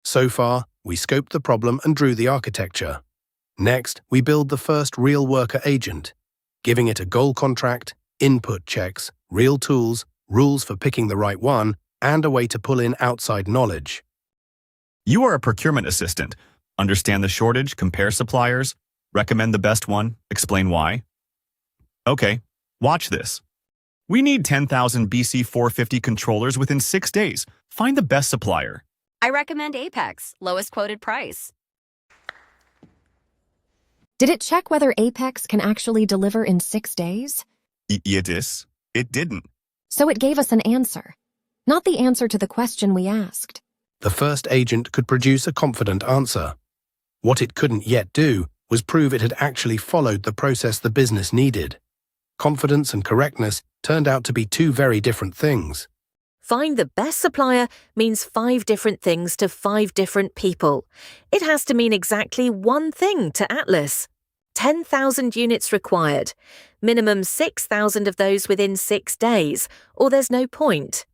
So far, we scoped the problem and drew the architecture. Next, we build the first real worker agent, giving it a goal contract, input checks, real tools, rules for picking the right one, and a way to pull in outside knowledge. You are a procurement assistant. Understand the shortage, compare suppliers, recommend the best one, explain why. Okay, watch this. We need 10,000 BC 450 controllers within 6 days. Find the best supplier. I recommend Apex, lowest quoted price. Did it check whether Apex can actually deliver in 6 days? It didn't. So it gave us an answer, not the answer to the question we asked. The first agent could produce a confident answer. What it couldn't yet do was prove it had actually followed the process the business needed. Confidence and correctness turned out to be two very different things. Find the best supplier means 5 different things to 5 different people. It has to mean exactly one thing to Atlas. 10,000 units required. Minimum 6,000 of those within 6 days, or there's no point.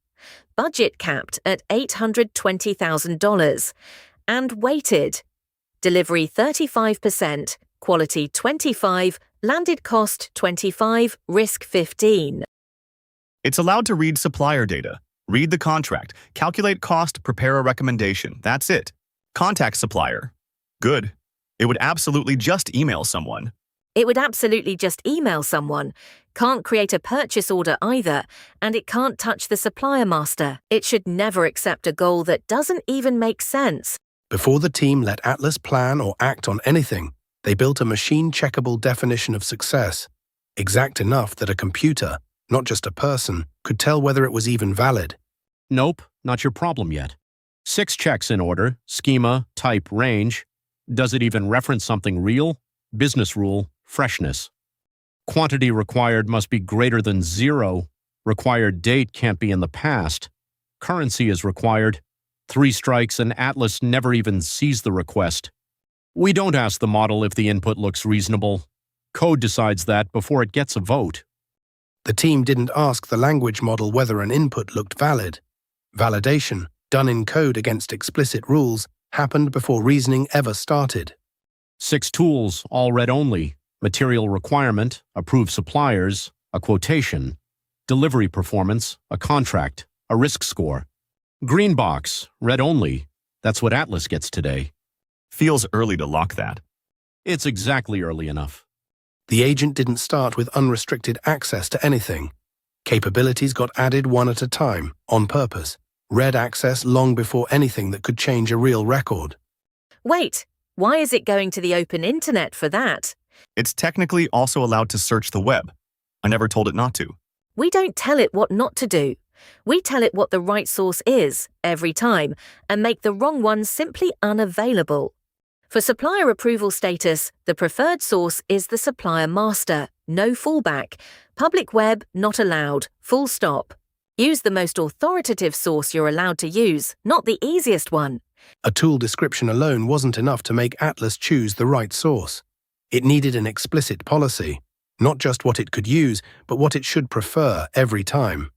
Budget capped at $820,000. And weighted. Delivery 35%, quality 25%, landed cost 25%, risk 15%. It's allowed to read supplier data, read the contract, calculate cost, prepare a recommendation. That's it. Contact supplier. Good. It would absolutely just email someone. It would absolutely just email someone. Can't create a purchase order either, and it can't touch the supplier master. It should never accept a goal that doesn't even make sense. Before the team let Atlas plan or act on anything, they built a machine-checkable definition of success, exact enough that a computer, not just a person, could tell whether it was even valid. Nope, not your problem yet. 6 checks in order: schema, type, range. Does it even reference something real? Business rule, freshness. Quantity required must be greater than 0. Required date can't be in the past. Currency is required. 3 strikes and Atlas never even sees the request. We don't ask the model if the input looks reasonable. Code decides that before it gets a vote. The team didn't ask the language model whether an input looked valid. Validation, done in code against explicit rules, happened before reasoning ever started. 6 tools, all read-only. Material requirement, approved suppliers, a quotation. Delivery performance, a contract, a risk score. Green box, read-only. That's what Atlas gets today. Feels early to lock that. It's exactly early enough. The agent didn't start with unrestricted access to anything. Capabilities got added one at a time, on purpose. Read access long before anything that could change a real record. Wait, why is it going to the open internet for that? It's technically also allowed to search the web. I never told it not to. We don't tell it what not to do. We tell it what the right source is, every time, and make the wrong one simply unavailable. For supplier approval status, the preferred source is the supplier master, no fallback. Public web not allowed, full stop. Use the most authoritative source you're allowed to use, not the easiest one. A tool description alone wasn't enough to make Atlas choose the right source. It needed an explicit policy, not just what it could use, but what it should prefer every time.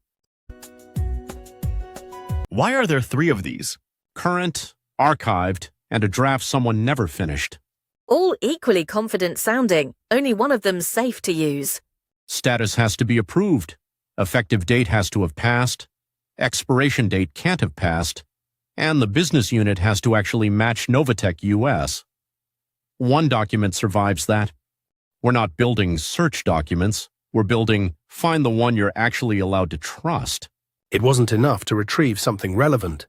Why are there 3 of these? Current, archived, and a draft someone never finished. All equally confident sounding, only one of them's safe to use. Status has to be approved. Effective date has to have passed. Expiration date can't have passed. And the business unit has to actually match Novatech US. One document survives that. We're not building search documents. We're building find the one you're actually allowed to trust. It wasn't enough to retrieve something relevant.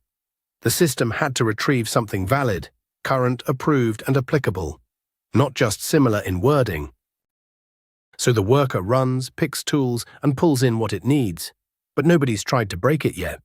The system had to retrieve something valid, current, approved, and applicable, not just similar in wording. So the worker runs, picks tools, and pulls in what it needs, but nobody's tried to break it yet.